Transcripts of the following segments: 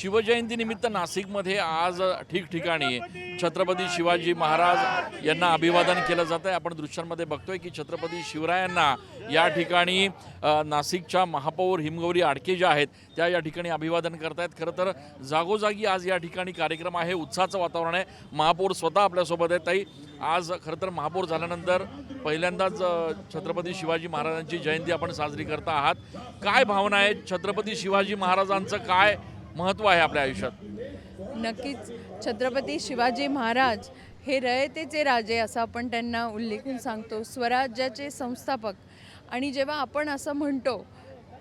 शिवजयंतीनिमित्त नाशिकमध्ये आज ठिकठिकाणी छत्रपती शिवाजी महाराज यांना अभिवादन केलं जात आहे। आपण दृश्यांमध्ये बघतोय की छत्रपती शिवरायांना या ठिकाणी नाशिकच्या महापौर हिमगौरी आडके ज्या आहेत त्या या ठिकाणी अभिवादन करतायत। खरं तर जागोजागी आज या ठिकाणी कार्यक्रम आहे, उत्साहाचं वातावरण आहे। महापौर स्वतः आपल्यासोबत आहेत। ताई, आज खरं तर महापौर झाल्यानंतर पहिल्यांदाच छत्रपती शिवाजी महाराजांची जयंती आपण साजरी करता आहात। काय भावना आहे? छत्रपती शिवाजी महाराजांचं काय महत्त्व आहे आपल्या आयुष्यात? नक्कीच छत्रपती शिवाजी महाराज हे रयतेचे राजे असं आपण त्यांना उल्लेखून सांगतो, स्वराज्याचे संस्थापक। आणि जेव्हा आपण असं म्हणतो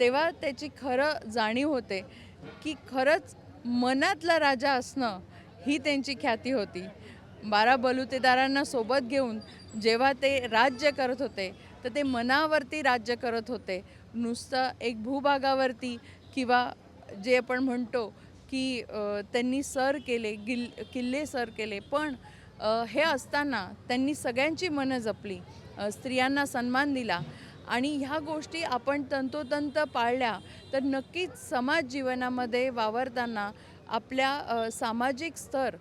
तेव्हा त्याची खरं जाणीव होते की खरंच मनातला राजा असणं ही त्यांची ख्याती होती। 12 बलुतेदारांना सोबत घेऊन जेव्हा ते राज्य करत होते तर ते मनावरती राज्य करत होते, नुसतं एक भूभागावरती किंवा जे आपण म्हणतो की त्यांनी सर केले, किल्ले सर केले, पण हे असताना त्यांनी सगळ्यांची मनं जपली, स्त्रियांना सन्मान दिला। आणि ह्या गोष्टी आपण तंतोतंत पाळल्या तर नक्कीच समाज जीवनामध्ये वावरताना आपल्या सामाजिक स्तर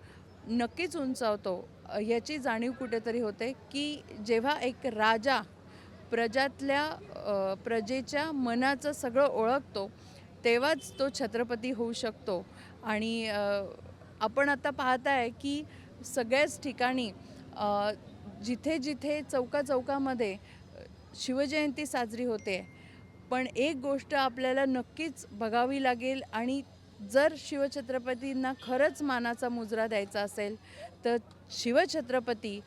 नक्कीच उंचावतो। याची जाणीव कुठेतरी होते की जेव्हा एक राजा प्रजेच्या मनाचं सगळं ओळखतो तेव्हाच तो छत्रपती होऊ शकतो। आणि आपण आता पाहताय की सगळ्याच ठिकाणी जिथे जिथे चौकामध्ये शिवजयंती साजरी होते, पण एक गोष्ट आपल्याला नक्कीच बघावी लागेल, आणि जर शिवछत्रपतींना खरंच मानाचा मुजरा द्यायचा असेल तर शिवछत्रपती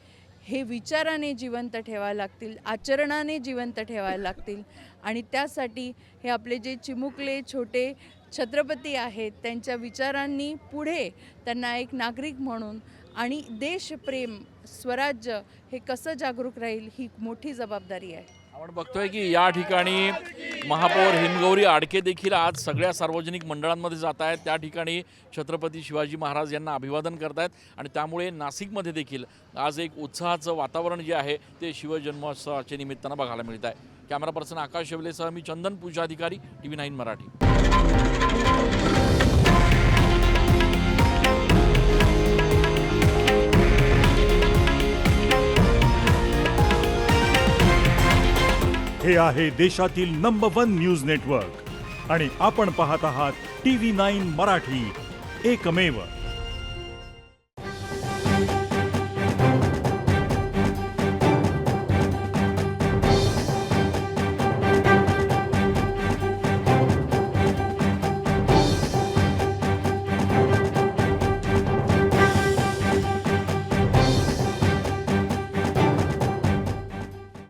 हे विचाराने जिवंत ठेवायला लागतील, आचरणाने जिवंत ठेवायला लागतील। आणि त्यासाठी हे आपले जे चिमुकले छोटे छत्रपती आहेत त्यांच्या विचारांनी पुढे त्यांना एक नागरिक म्हणून आणि देशप्रेम, स्वराज्य हे कसं जागरूक राहील ही मोठी जबाबदारी आहे। आपण बघतोय की या ठिकाणी महापौर हिमगौरी आडके देखील आज सगळ्या सार्वजनिक मंडळांमध्ये जात आहेत, त्या ठिकाणी छत्रपती शिवाजी महाराज यांना अभिवादन करतायत। आणि त्यामुळे नाशिकमध्ये देखील आज एक उत्साहाचं वातावरण जे आहे ते शिवजन्मोत्सवाच्या निमित्तानं बघायला मिळत आहे। कॅमेरा पर्सन आकाश शेवलेसह मी चंदन पूजाधिकारी, TV9 मराठी। हे आहे देशातील नंबर 1 न्यूज नेटवर्क आणि आपण पाहत आहात TV9 मराठी, एकमेव।